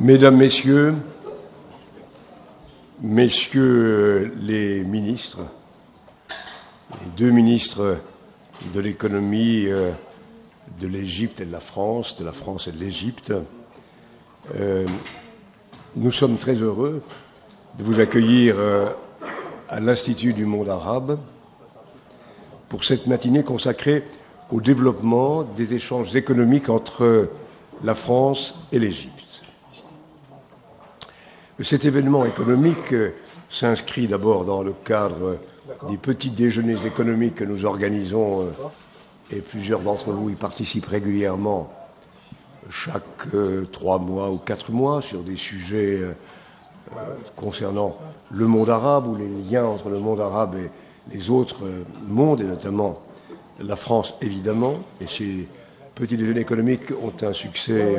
Mesdames, Messieurs les ministres, les deux ministres de l'économie de l'Égypte et de la France et de l'Égypte, nous sommes très heureux de vous accueillir à l'Institut du monde arabe pour cette matinée consacrée au développement des échanges économiques entre la France et l'Égypte. Cet événement économique s'inscrit d'abord dans le cadre des petits déjeuners économiques que nous organisons et plusieurs d'entre vous y participent régulièrement chaque 3 mois ou 4 mois sur des sujets concernant le monde arabe ou les liens entre le monde arabe et les autres mondes, et notamment la France évidemment. Et ces petits déjeuners économiques ont un succès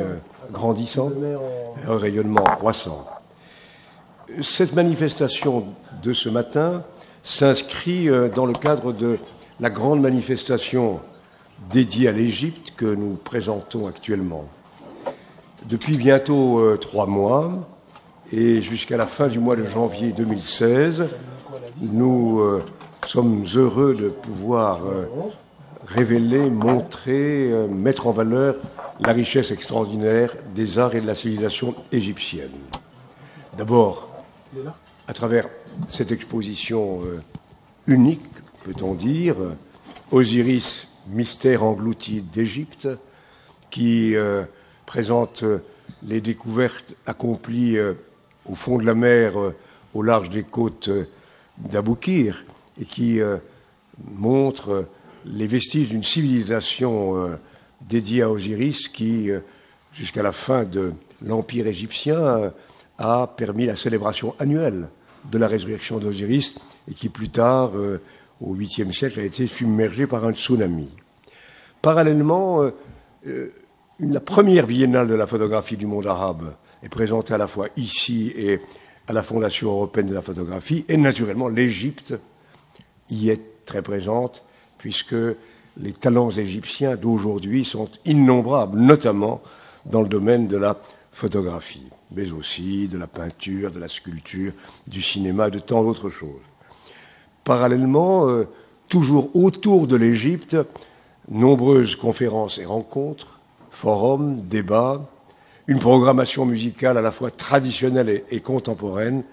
grandissant et un rayonnement croissant. Cette manifestation de ce matin s'inscrit dans le cadre de la grande manifestation dédiée à l'Égypte que nous présentons actuellement. Depuis bientôt 3 mois et jusqu'à la fin du mois de janvier 2016, nous sommes heureux de pouvoir révéler, montrer, mettre en valeur la richesse extraordinaire des arts et de la civilisation égyptienne. D'abord, à travers cette exposition unique, peut-on dire, Osiris, mystère englouti d'Égypte, qui présente les découvertes accomplies au fond de la mer, au large des côtes d'Aboukir, et qui montre les vestiges d'une civilisation dédiée à Osiris qui, jusqu'à la fin de l'Empire égyptien, a permis la célébration annuelle de la résurrection d'Osiris et qui, plus tard, au 8e siècle, a été submergée par un tsunami. Parallèlement, la première biennale de la photographie du monde arabe est présentée à la fois ici et à la Fondation européenne de la photographie, et naturellement l'Égypte y est très présente, puisque les talents égyptiens d'aujourd'hui sont innombrables, notamment dans le domaine de la photographie, mais aussi de la peinture, de la sculpture, du cinéma, de tant d'autres choses. Parallèlement, toujours autour de l'Égypte, nombreuses conférences et rencontres, forums, débats, une programmation musicale à la fois traditionnelle et contemporaine,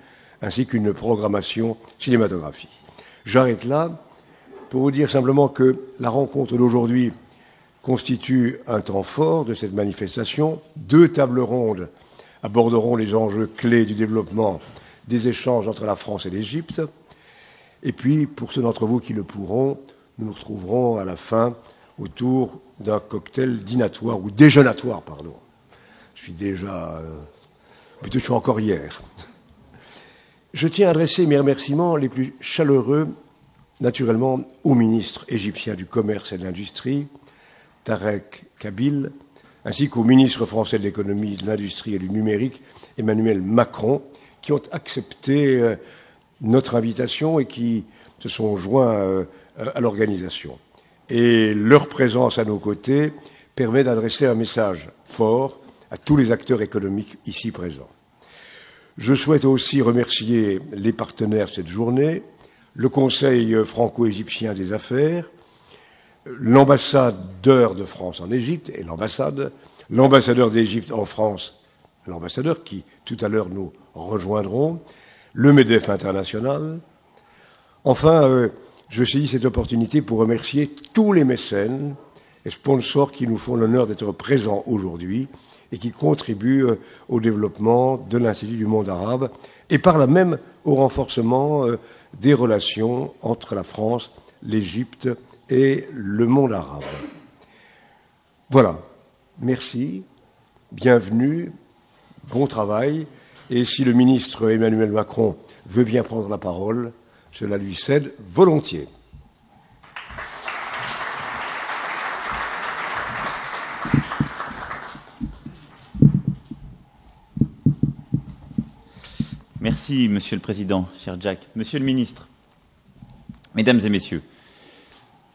ainsi qu'une programmation cinématographique. J'arrête là pour vous dire simplement que la rencontre d'aujourd'hui constitue un temps fort de cette manifestation. 2 tables rondes aborderont les enjeux clés du développement des échanges entre la France et l'Égypte. Et puis, pour ceux d'entre vous qui le pourront, nous nous retrouverons à la fin autour d'un cocktail dînatoire, ou déjeunatoire, pardon. Je suis encore hier. Je tiens à adresser mes remerciements les plus chaleureux, naturellement, au ministre égyptien du Commerce et de l'Industrie, Tarek Kabil, ainsi qu'au ministre français de l'économie, de l'industrie et du numérique, Emmanuel Macron, qui ont accepté notre invitation et qui se sont joints à l'organisation. Et leur présence à nos côtés permet d'adresser un message fort à tous les acteurs économiques ici présents. Je souhaite aussi remercier les partenaires cette journée, le Conseil franco-égyptien des affaires, l'ambassadeur de France en Égypte et l'ambassadeur d'Égypte en France, l'ambassadeur qui tout à l'heure nous rejoindront, le MEDEF international. Enfin, je saisis cette opportunité pour remercier tous les mécènes et sponsors qui nous font l'honneur d'être présents aujourd'hui et qui contribuent au développement de l'Institut du monde arabe et par là même au renforcement des relations entre la France, l'Égypte et le monde arabe. Voilà. Merci. Bienvenue. Bon travail. Et si le ministre Emmanuel Macron veut bien prendre la parole, je la lui cède volontiers. Merci, Monsieur le Président, cher Jack. Monsieur le Ministre, Mesdames et Messieurs,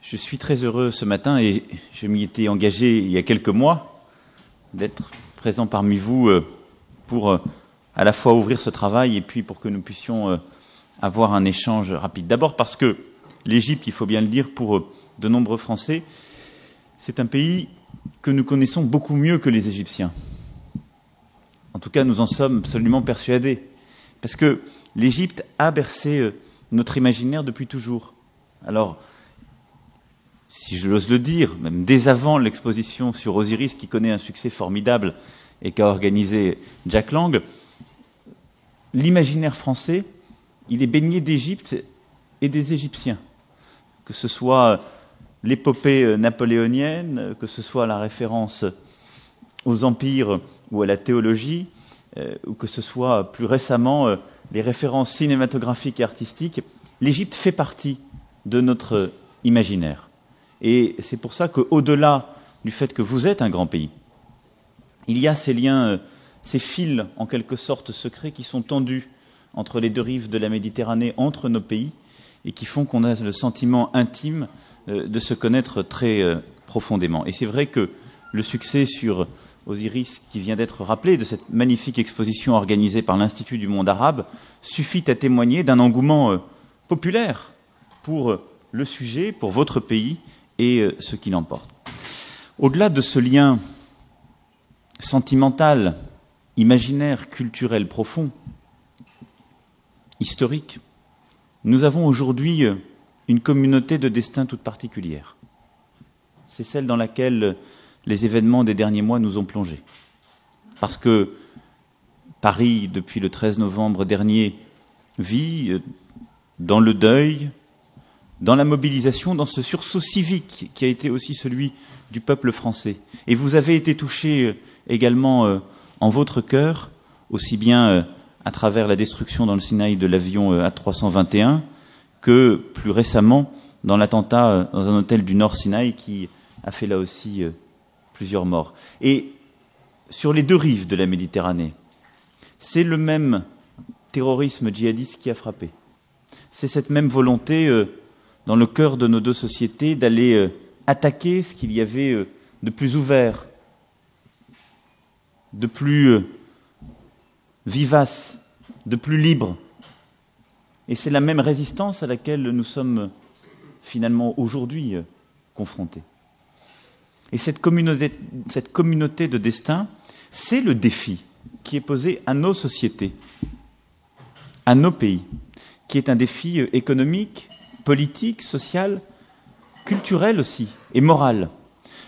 je suis très heureux ce matin, et je m'y étais engagé il y a quelques mois, d'être présent parmi vous pour à la fois ouvrir ce travail et puis pour que nous puissions avoir un échange rapide. D'abord parce que l'Égypte, il faut bien le dire, pour de nombreux Français, c'est un pays que nous connaissons beaucoup mieux que les Égyptiens. En tout cas, nous en sommes absolument persuadés. Parce que l'Égypte a bercé notre imaginaire depuis toujours. Alors, si je l'ose le dire, même dès avant l'exposition sur Osiris, qui connaît un succès formidable et qu'a organisé Jack Lang, l'imaginaire français, il est baigné d'Égypte et des Égyptiens. Que ce soit l'épopée napoléonienne, que ce soit la référence aux empires ou à la théologie, ou que ce soit plus récemment les références cinématographiques et artistiques, l'Égypte fait partie de notre imaginaire. Et c'est pour ça qu'au-delà du fait que vous êtes un grand pays, il y a ces liens, ces fils en quelque sorte secrets qui sont tendus entre les deux rives de la Méditerranée, entre nos pays, et qui font qu'on a le sentiment intime de se connaître très profondément. Et c'est vrai que le succès sur Osiris, qui vient d'être rappelé, de cette magnifique exposition organisée par l'Institut du monde arabe, suffit à témoigner d'un engouement populaire pour le sujet, pour votre pays et ce qui l'emporte. Au-delà de ce lien sentimental, imaginaire, culturel profond, historique, nous avons aujourd'hui une communauté de destin toute particulière. C'est celle dans laquelle les événements des derniers mois nous ont plongés. Parce que Paris, depuis le 13 novembre dernier, vit dans le deuil, dans la mobilisation, dans ce sursaut civique qui a été aussi celui du peuple français. Et vous avez été touchés également en votre cœur, aussi bien à travers la destruction dans le Sinaï de l'avion A321 que plus récemment dans l'attentat dans un hôtel du Nord Sinaï qui a fait là aussi plusieurs morts. Et sur les deux rives de la Méditerranée, c'est le même terrorisme djihadiste qui a frappé. C'est cette même volonté dans le cœur de nos deux sociétés d'aller attaquer ce qu'il y avait de plus ouvert, de plus vivace, de plus libre. Et c'est la même résistance à laquelle nous sommes finalement aujourd'hui confrontés. Et cette communauté de destin, c'est le défi qui est posé à nos sociétés, à nos pays, qui est un défi économique, politique, social, culturel aussi, et moral.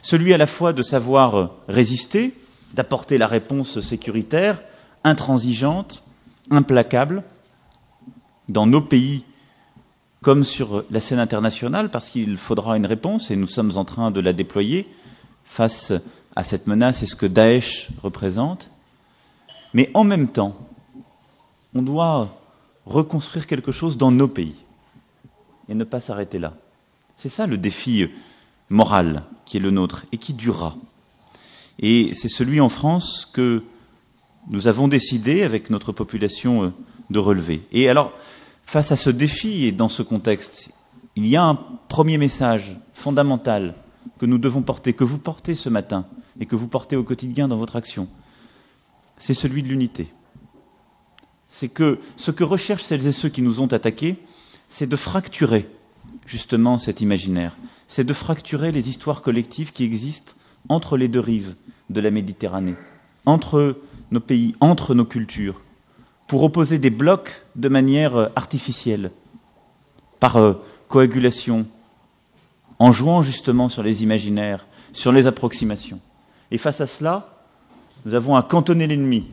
Celui à la fois de savoir résister, d'apporter la réponse sécuritaire, intransigeante, implacable, dans nos pays comme sur la scène internationale, parce qu'il faudra une réponse, et nous sommes en train de la déployer face à cette menace et ce que Daesh représente. Mais en même temps, on doit reconstruire quelque chose dans nos pays et ne pas s'arrêter là. C'est ça le défi moral qui est le nôtre et qui durera. Et c'est celui en France que nous avons décidé, avec notre population, de relever. Et alors, face à ce défi et dans ce contexte, il y a un premier message fondamental que nous devons porter, que vous portez ce matin et que vous portez au quotidien dans votre action. C'est celui de l'unité. C'est que ce que recherchent celles et ceux qui nous ont attaqués, c'est de fracturer justement cet imaginaire. C'est de fracturer les histoires collectives qui existent entre les deux rives de la Méditerranée, entre nos pays, entre nos cultures, pour opposer des blocs de manière artificielle, par coagulation, en jouant justement sur les imaginaires, sur les approximations. Et face à cela, nous avons à cantonner l'ennemi,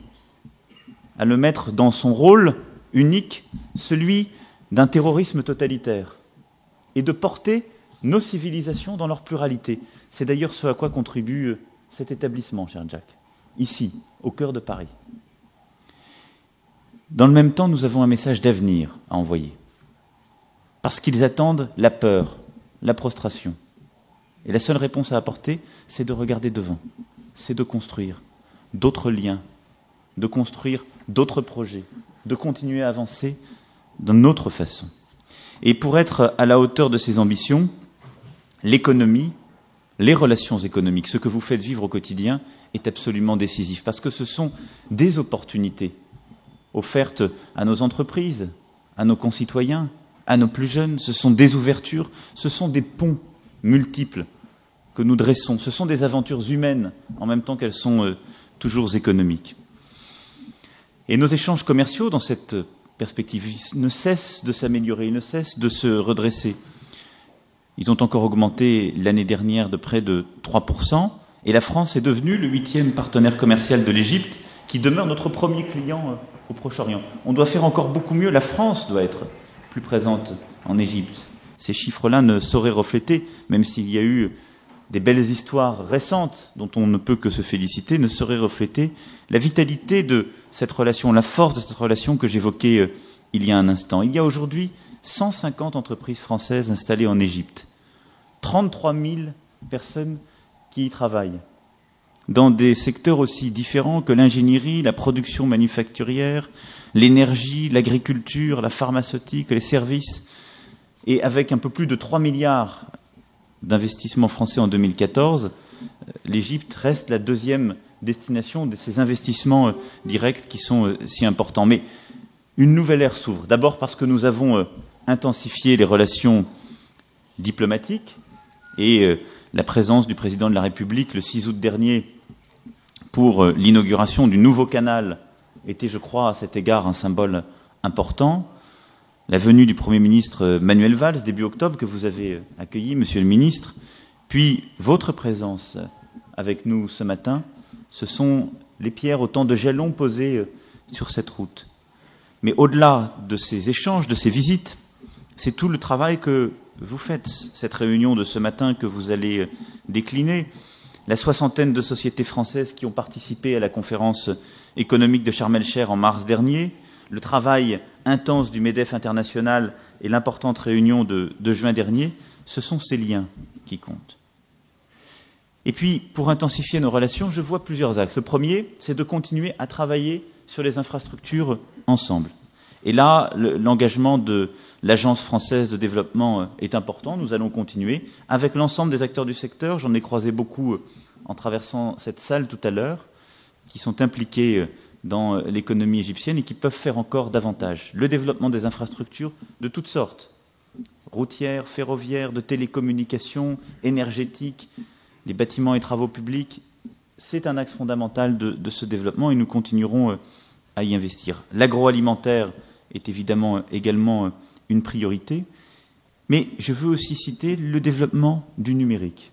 à le mettre dans son rôle unique, celui d'un terrorisme totalitaire, et de porter nos civilisations dans leur pluralité. C'est d'ailleurs ce à quoi contribue cet établissement, cher Jack, ici, au cœur de Paris. Dans le même temps, nous avons un message d'avenir à envoyer. Parce qu'ils attendent la peur, la prostration. Et la seule réponse à apporter, c'est de regarder devant. C'est de construire d'autres liens, de construire d'autres projets, de continuer à avancer d'une autre façon. Et pour être à la hauteur de ces ambitions, l'économie, les relations économiques, ce que vous faites vivre au quotidien, est absolument décisif, parce que ce sont des opportunités offertes à nos entreprises, à nos concitoyens, à nos plus jeunes. Ce sont des ouvertures, ce sont des ponts multiples que nous dressons. Ce sont des aventures humaines, en même temps qu'elles sont toujours économiques. Et nos échanges commerciaux, dans cette perspective, ne cessent de s'améliorer, ils ne cessent de se redresser. Ils ont encore augmenté l'année dernière de près de 3%, et la France est devenue le 8e partenaire commercial de l'Égypte, qui demeure notre premier client au Proche-Orient. On doit faire encore beaucoup mieux, la France doit être plus présente en Égypte. Ces chiffres-là ne sauraient refléter, même s'il y a eu des belles histoires récentes dont on ne peut que se féliciter, ne sauraient refléter la vitalité de cette relation, la force de cette relation que j'évoquais il y a un instant. Il y a aujourd'hui 150 entreprises françaises installées en Égypte, 33 000 personnes qui y travaillent, dans des secteurs aussi différents que l'ingénierie, la production manufacturière, l'énergie, l'agriculture, la pharmaceutique, les services, et avec un peu plus de 3 milliards d'investissements français en 2014, l'Égypte reste la deuxième destination de ces investissements directs qui sont si importants. Mais une nouvelle ère s'ouvre. D'abord parce que nous avons intensifié les relations diplomatiques et la présence du président de la République le 6 août dernier pour l'inauguration du nouveau canal était, je crois, à cet égard un symbole important. La venue du Premier ministre Manuel Valls, début octobre, que vous avez accueilli, Monsieur le Ministre, puis votre présence avec nous ce matin, ce sont les pierres, autant de jalons posés sur cette route. Mais au-delà de ces échanges, de ces visites, c'est tout le travail que vous faites, cette réunion de ce matin que vous allez décliner, la 60aine de sociétés françaises qui ont participé à la conférence économique de Sharm el-Sheikh en mars dernier, le travail intense du MEDEF international et l'importante réunion de juin dernier, ce sont ces liens qui comptent. Et puis, pour intensifier nos relations, je vois plusieurs axes. Le premier, c'est de continuer à travailler sur les infrastructures ensemble. Et là, l'engagement de l'Agence française de développement est important. Nous allons continuer avec l'ensemble des acteurs du secteur. J'en ai croisé beaucoup en traversant cette salle tout à l'heure, qui sont impliqués dans l'économie égyptienne et qui peuvent faire encore davantage. Le développement des infrastructures de toutes sortes, routières, ferroviaires, de télécommunications, énergétiques, les bâtiments et travaux publics, c'est un axe fondamental de ce développement et nous continuerons à y investir. L'agroalimentaire est évidemment également une priorité, mais je veux aussi citer le développement du numérique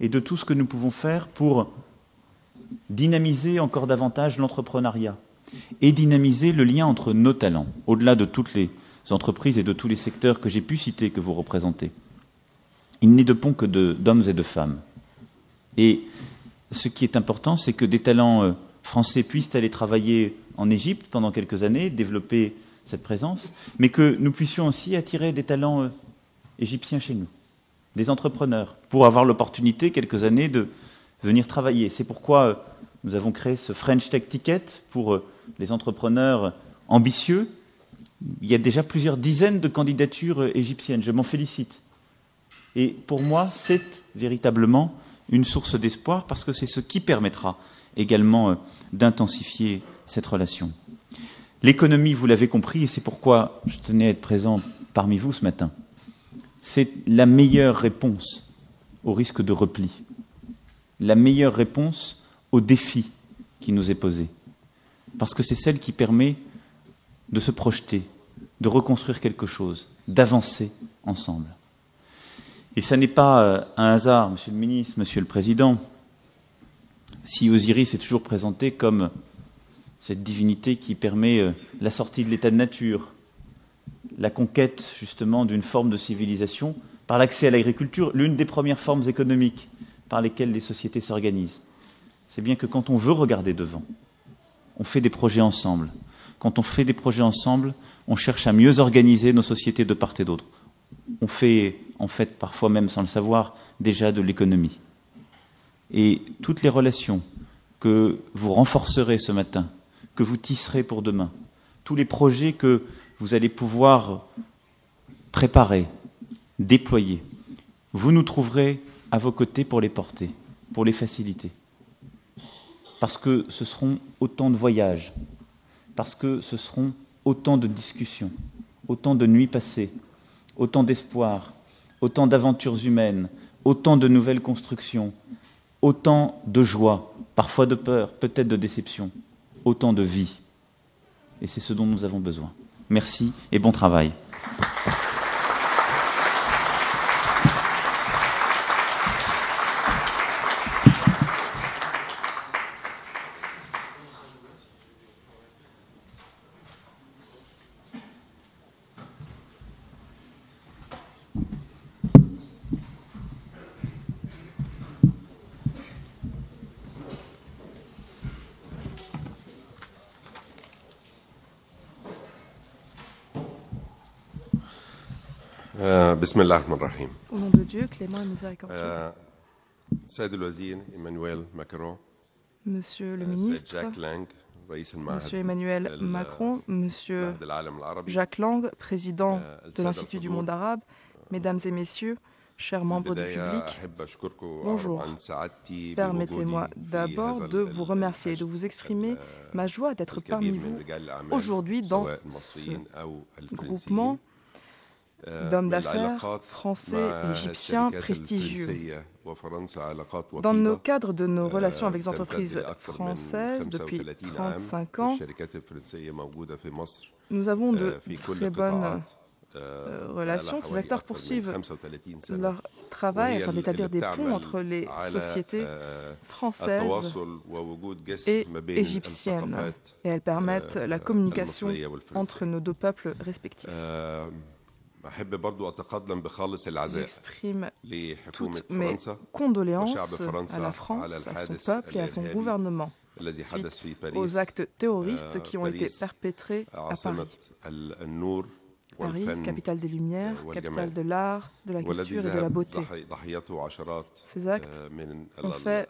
et de tout ce que nous pouvons faire pour dynamiser encore davantage l'entrepreneuriat et dynamiser le lien entre nos talents, au-delà de toutes les entreprises et de tous les secteurs que j'ai pu citer, que vous représentez. Il n'est de pont que d'hommes et de femmes. Et ce qui est important, c'est que des talents français puissent aller travailler en Égypte pendant quelques années, développer cette présence, mais que nous puissions aussi attirer des talents égyptiens chez nous, des entrepreneurs, pour avoir l'opportunité quelques années de venir travailler. C'est pourquoi nous avons créé ce French Tech Ticket pour les entrepreneurs ambitieux. Il y a déjà plusieurs dizaines de candidatures égyptiennes. Je m'en félicite. Et pour moi, c'est véritablement une source d'espoir parce que c'est ce qui permettra également d'intensifier cette relation. L'économie, vous l'avez compris, et c'est pourquoi je tenais à être présent parmi vous ce matin. C'est la meilleure réponse au risque de repli, la meilleure réponse au défi qui nous est posé. Parce que c'est celle qui permet de se projeter, de reconstruire quelque chose, d'avancer ensemble. Et ça n'est pas un hasard, Monsieur le Ministre, Monsieur le Président, si Osiris est toujours présenté comme cette divinité qui permet la sortie de l'état de nature, la conquête justement d'une forme de civilisation par l'accès à l'agriculture, l'une des premières formes économiques par lesquelles les sociétés s'organisent. C'est bien que quand on veut regarder devant, on fait des projets ensemble. Quand on fait des projets ensemble, on cherche à mieux organiser nos sociétés de part et d'autre. On fait, en fait, parfois même sans le savoir, déjà de l'économie. Et toutes les relations que vous renforcerez ce matin, que vous tisserez pour demain, tous les projets que vous allez pouvoir préparer, déployer, vous nous trouverez à vos côtés pour les porter, pour les faciliter. Parce que ce seront autant de voyages, parce que ce seront autant de discussions, autant de nuits passées, autant d'espoir, autant d'aventures humaines, autant de nouvelles constructions, autant de joie, parfois de peur, peut-être de déception, autant de vie. Et c'est ce dont nous avons besoin. Merci et bon travail. بسم الله الرحمن الرحيم. Au nom de Dieu, clément et miséricordieux. السيد الوزير إيمانويل ماكرون. Monsieur le ministre, جاك لانغ رئيس المعهد. Monsieur Emmanuel Macron, Monsieur Jacques Lang, président de l'Institut du monde arabe, Mesdames et Messieurs, chers membres du public, bonjour. Permettez-moi d'abord de vous remercier et de vous exprimer ma joie d'être parmi vous aujourd'hui dans ce groupement d'hommes d'affaires français et égyptiens prestigieux. Dans le cadre de nos relations avec les entreprises françaises depuis 35 ans, nous avons de très bonnes relations. Ces acteurs poursuivent leur travail afin d'établir des ponts entre les sociétés françaises et égyptiennes, et elles permettent la communication entre nos deux peuples respectifs. J'exprime toutes mes condoléances à la France, à son peuple et à son gouvernement suite aux actes terroristes qui ont été perpétrés à Paris. Paris, capitale des Lumières, capitale de l'art, de la culture et de la beauté. Ces actes ont fait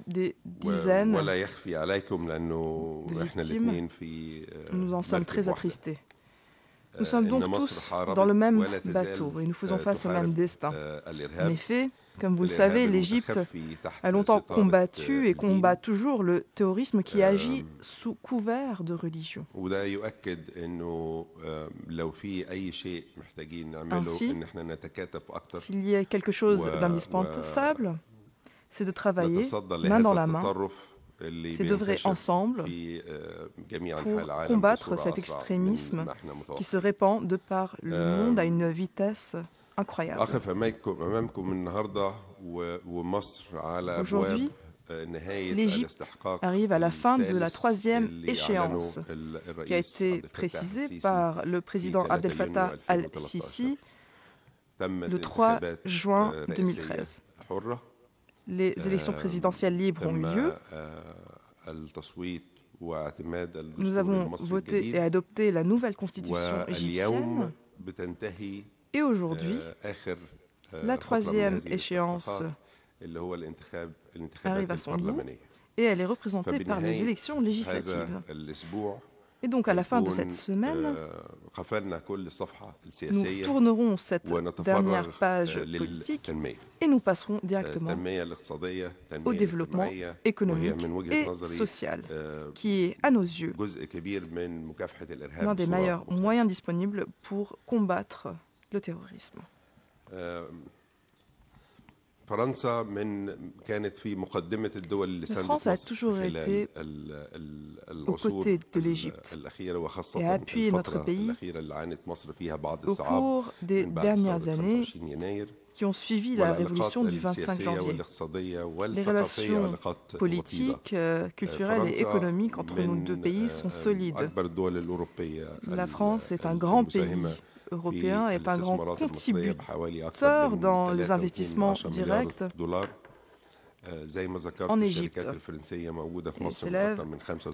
des dizaines de victimes. Nous en sommes très attristés. Nous sommes donc tous dans le même bateau et nous faisons face au même destin. En effet, comme vous le savez, l'Égypte a longtemps combattu et combat toujours le terrorisme qui agit sous couvert de religion. Ainsi, s'il y a quelque chose d'indispensable, c'est de travailler main dans la main, c'est d'œuvrer ensemble pour combattre cet extrémisme qui se répand de par le monde à une vitesse incroyable. Aujourd'hui, l'Égypte arrive à la fin de la troisième échéance qui a été précisée par le président Abdel Fattah al-Sisi le 3 juin 2013. Les élections présidentielles libres ont eu lieu. Nous avons voté et adopté la nouvelle constitution égyptienne. Et aujourd'hui, la troisième échéance arrive à son bout et elle est représentée par les élections législatives. Et donc, à la fin de cette semaine, nous tournerons cette dernière page politique et nous passerons directement au développement économique et social, qui est, à nos yeux, l'un des meilleurs moyens disponibles pour combattre le terrorisme. La France a toujours été aux côtés de l'Égypte et a appuyé notre pays au cours des dernières années qui ont suivi la révolution du 25 janvier. Les relations politiques, culturelles et économiques entre nos deux pays sont solides. La France est un grand pays européen, est un grand contributeur dans les investissements directs en Égypte et s'élève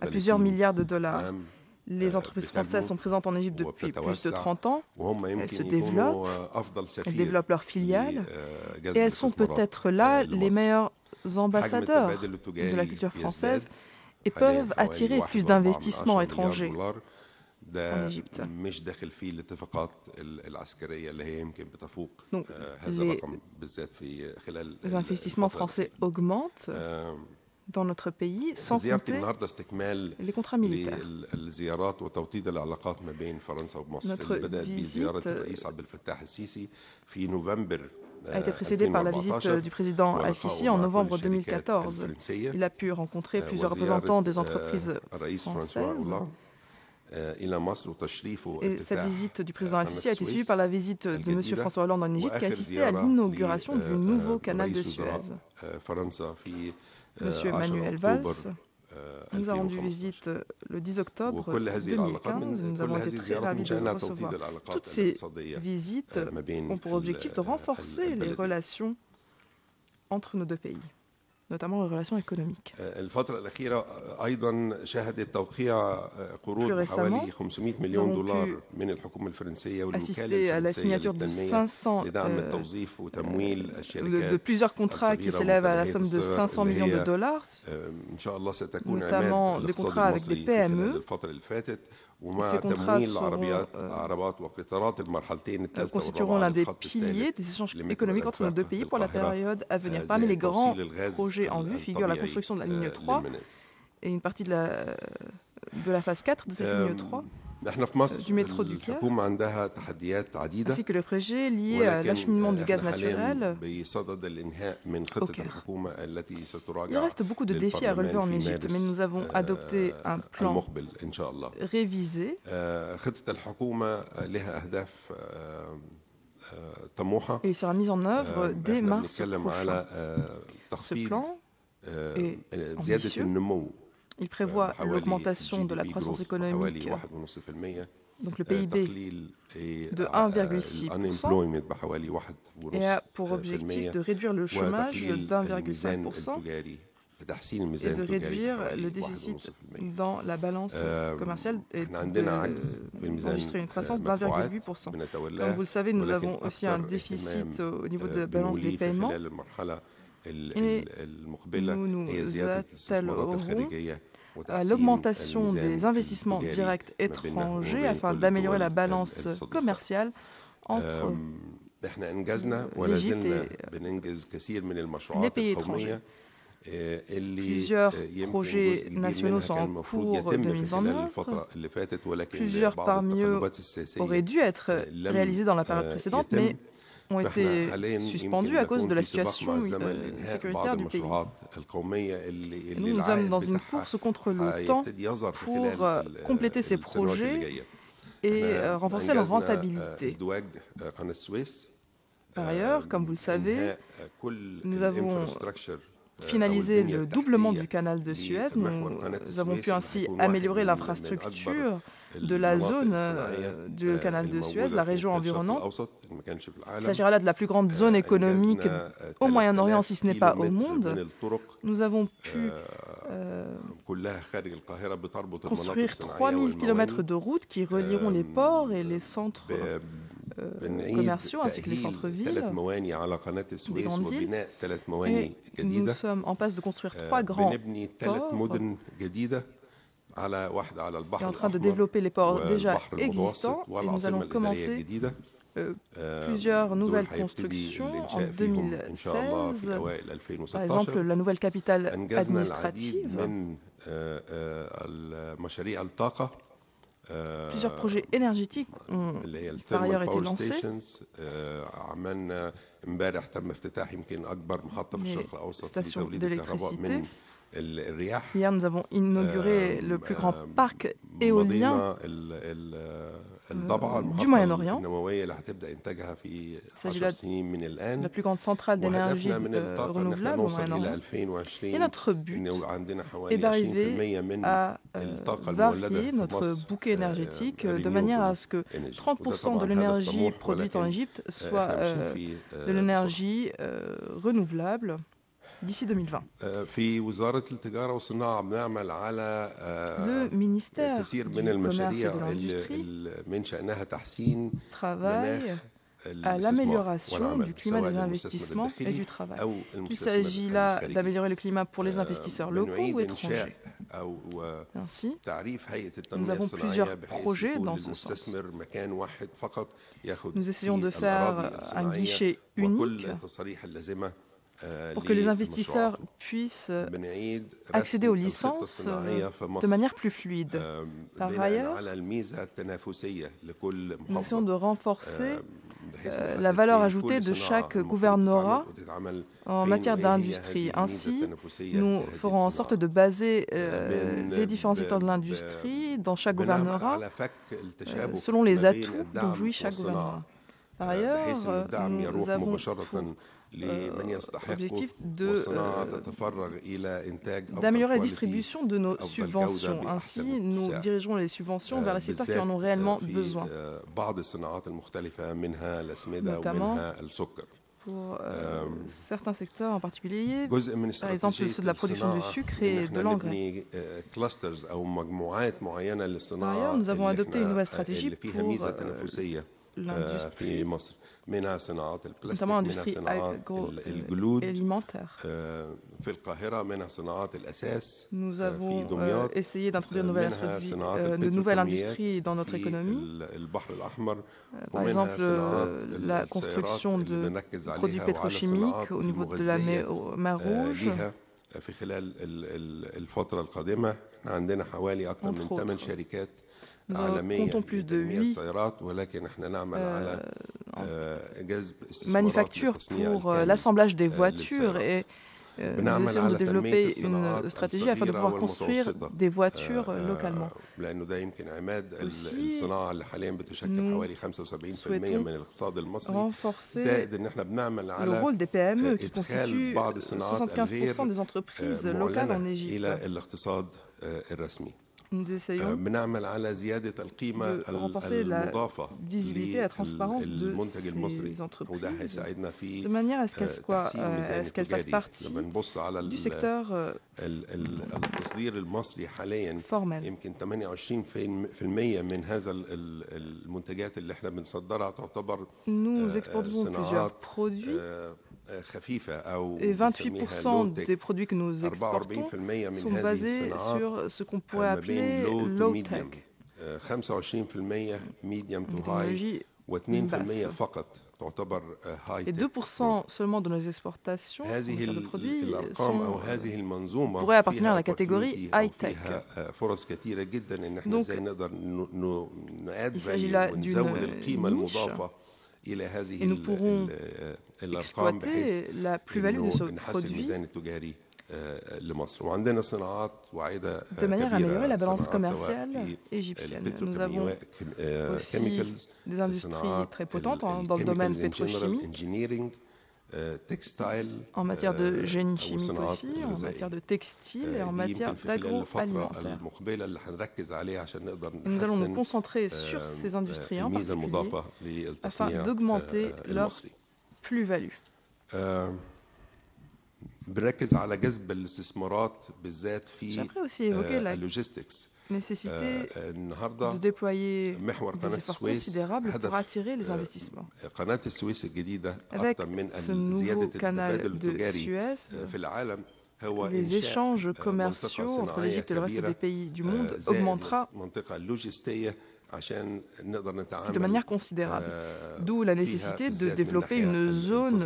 à plusieurs milliards de dollars. Les entreprises françaises sont présentes en Égypte depuis plus de 30 ans. Elles se développent, elles développent leurs filiales et elles sont peut-être là les meilleurs ambassadeurs de la culture française et peuvent attirer plus d'investissements étrangers. en Égypte. Donc, les investissements français augmentent dans notre pays, sans compter les contrats militaires. Notre visite a été précédée par la visite du président Al-Sisi en novembre 2014. Il a pu rencontrer plusieurs représentants des entreprises françaises. Et cette visite du président Al-Sisi a été suivie par la visite de M. François Hollande en Égypte, qui a assisté à l'inauguration du nouveau canal de Suez. M. Emmanuel Valls nous a rendu visite le 10 octobre 2015 et nous avons été très ravis de le recevoir. Toutes ces visites ont pour objectif de renforcer les relations entre nos deux pays, notamment les relations économiques. Plus récemment, nous avons pu assister à la signature de 500 de plusieurs contrats qui s'élèvent à la somme de 500 millions de dollars, notamment des contrats avec des PME. Ces contrats constitueront l'un des piliers des échanges économiques entre nos deux pays pour la période à venir. Parmi les grands projets en vue figure la construction de la ligne 3 et une partie de la phase 4 de cette ligne 3 du métro du Caire, ainsi que le projet lié à l'acheminement du gaz naturel au Caire. Il reste beaucoup de défis à relever en Égypte, mais nous avons adopté un plan révisé et il sera mis en œuvre dès mars prochain. Ce plan est ambitieux. Il prévoit l'augmentation de la croissance économique, donc le PIB, de 1,6% et a pour objectif de réduire le chômage d'1,5% et de réduire le déficit dans la balance commerciale et d'enregistrer une croissance d'1,8%. Comme vous le savez, nous avons aussi un déficit au niveau de la balance des paiements et nous nous attellerons à l'augmentation des investissements directs étrangers afin d'améliorer la balance commerciale entre l'Égypte et les pays étrangers. Plusieurs projets nationaux sont en cours de mise en œuvre. Plusieurs parmi eux auraient dû être réalisés dans la période précédente, mais ont été suspendus à cause de la situation sécuritaire du pays. Et nous sommes dans une course contre le temps pour compléter ces projets et renforcer leur rentabilité. Par ailleurs, comme vous le savez, nous avons finalisé le doublement du canal de Suez. Nous avons pu ainsi améliorer l'infrastructure de la zone du canal de Suez, la région environnante. Il s'agira là de la plus grande zone économique au Moyen-Orient, si ce n'est pas au monde. Nous avons pu construire 3000 km de routes qui relieront les ports et les centres commerciaux ainsi que les centres-villes, des grandes villes. Et nous sommes en passe de construire 3 grands ports et en train de développer les ports déjà existants. Et nous allons commencer plusieurs nouvelles constructions en 2016. Par exemple, la nouvelle capitale administrative. Plusieurs projets énergétiques ont par ailleurs été lancés. Les stations d'électricité. Hier, nous avons inauguré le plus grand parc éolien du Moyen-Orient. Il s'agit là de la plus grande centrale d'énergie renouvelable au Moyen-Orient. Et notre but est d'arriver à varier notre bouquet énergétique de manière à ce que 30% de l'énergie produite en Égypte soit de l'énergie renouvelable d'ici 2020. Le ministère du Commerce et de l'Industrie travaille à l'amélioration du climat des investissements et du travail. Il s'agit là d'améliorer le climat pour les investisseurs locaux ou étrangers. Ainsi, nous avons plusieurs projets dans ce sens. Nous essayons de faire un guichet unique pour que les investisseurs puissent accéder aux licences de manière plus fluide. Par ailleurs, nous essayons de renforcer la valeur ajoutée de chaque gouvernorat en matière d'industrie. Ainsi, nous ferons en sorte de baser les différents secteurs de l'industrie dans chaque gouvernorat selon les atouts dont jouit chaque gouvernorat. Par ailleurs, nous avons l'objectif d'améliorer la distribution de nos subventions. Ainsi, nous dirigerons les subventions vers les secteurs qui en ont réellement besoin, notamment pour certains secteurs en particulier, par exemple ceux de la production du sucre et de l'engrais. Par ailleurs, nous avons adopté une nouvelle stratégie pour l'industrie, notamment l'industrie agroalimentaire. Nous avons essayé d'introduire de nouvelles industries dans notre économie. Par exemple, la construction de produits pétrochimiques au niveau de la mer Rouge, entre autres. Nous comptons plus de 8 manufactures pour l'assemblage des voitures et nous essayons de développer une stratégie afin de pouvoir construire des voitures localement. Aussi, nous souhaitons renforcer le rôle des PME qui constituent 75% des entreprises locales en Égypte. Nous essayons de renforcer la visibilité et la transparence de ces entreprises, de manière à ce qu'elles fassent partie du secteur formel. Nous exportons plusieurs produits. Et 28% des produits que nous exportons sont basés sur ce qu'on pourrait appeler low-tech, technologie basse. Et 2% seulement de nos exportations de produits pourraient appartenir à la catégorie high-tech. Donc, il s'agit là d'une niche. Et nous pourrons exploiter la plus-value de ce produit de manière à améliorer la balance commerciale égyptienne. Nous avons aussi des industries très potentes dans le domaine pétrochimique, en matière de génie chimique aussi, en matière de textile et en matière d'agroalimentaire. Nous allons nous concentrer sur ces industries en particulier afin d'augmenter leur plus-value. J'aimerais aussi évoquer la nécessité de déployer des efforts considérables pour attirer les investissements. Avec ce nouveau canal de Suez, les échanges commerciaux entre l'Égypte et le reste des pays du monde augmentera de manière considérable. D'où la nécessité de développer une zone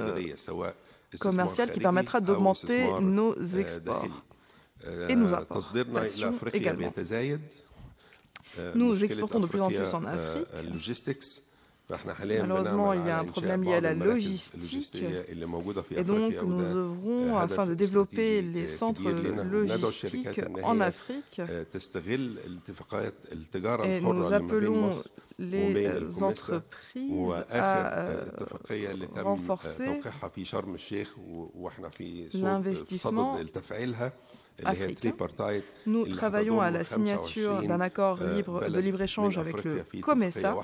commerciale qui permettra d'augmenter nos exports et nos importations également. Nous exportons de plus en plus en Afrique. Malheureusement, il y a un problème lié à la logistique et donc nous œuvrons afin de développer les centres logistiques en Afrique et nous appelons les entreprises à renforcer l'investissement africain. Nous travaillons à la signature d'un accord de libre-échange avec le COMESA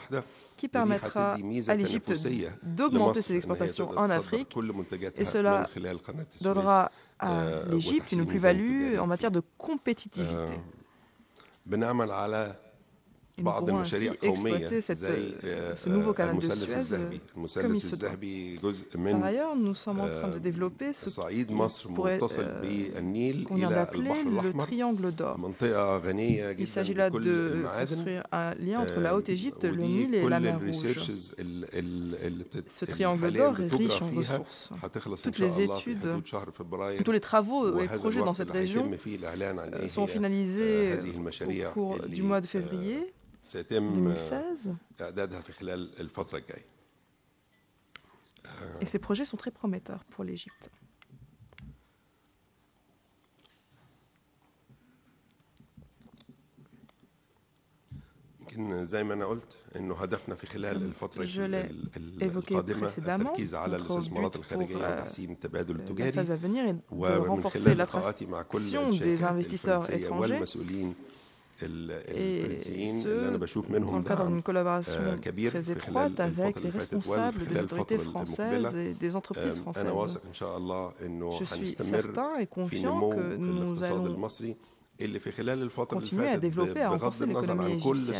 qui permettra à l'Égypte d'augmenter ses exportations en Afrique et cela donnera à l'Égypte une plus-value en matière de compétitivité. Et nous pourrons ainsi exploiter ce nouveau canal de Suez comme il se doit. Par ailleurs, nous sommes en train de développer ce qu'on pourrait convient d'appeler le triangle d'or. Il s'agit là de construire un lien entre la Haute-Égypte, le Nil et la mer Rouge. Ce triangle d'or est riche en ressources. Toutes les études, tous les travaux et projets dans cette région sont finalisés au cours du mois de février 2016. Et ces projets sont très prometteurs pour l'Égypte. Je l'ai évoqué précédemment, notre but pour la phase à venir est de renforcer l'attraction des investisseurs étrangers et ce, dans le cadre d'une collaboration très étroite avec les responsables des autorités françaises et des entreprises françaises. Je suis certain et confiant que nous allons continuer à développer et à renforcer l'économie égyptienne.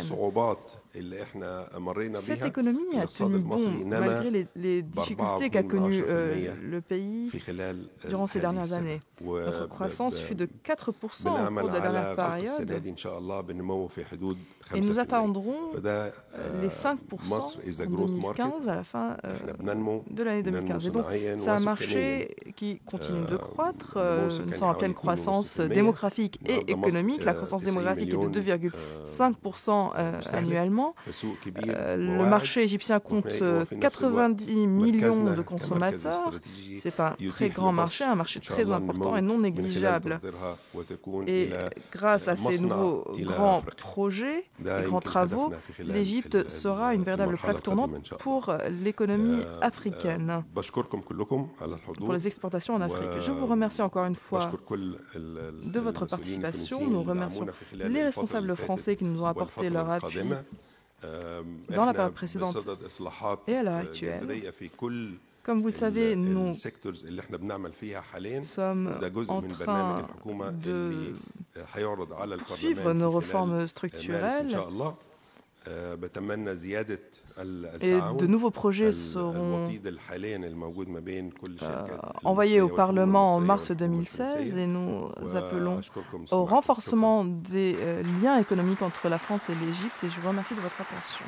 Cette économie a tenu bon malgré les difficultés qu'a connues le pays durant ces dernières années. Notre croissance fut de 4% au cours de la dernière période et nous atteindrons les 5% en 2015 à la fin de l'année 2015. Et donc c'est un marché qui continue de croître. Nous sommes en pleine croissance démographique et économique. La croissance démographique est de 2,5% annuellement. Le marché égyptien compte 90 millions de consommateurs. C'est un très grand marché, un marché très important et non négligeable. Et grâce à ces nouveaux grands projets et grands travaux, l'Égypte sera une véritable plaque tournante pour l'économie africaine, pour les exportations en Afrique. Je vous remercie encore une fois de votre participation. Nous remercions les responsables français qui nous ont apporté leur appui dans la période précédente et à l'heure actuelle. Comme vous le savez, nous sommes en train de poursuivre nos réformes structurelles et de nouveaux projets seront envoyés au Parlement en mars 2016 et nous appelons au renforcement des liens économiques entre la France et l'Égypte et je vous remercie de votre attention.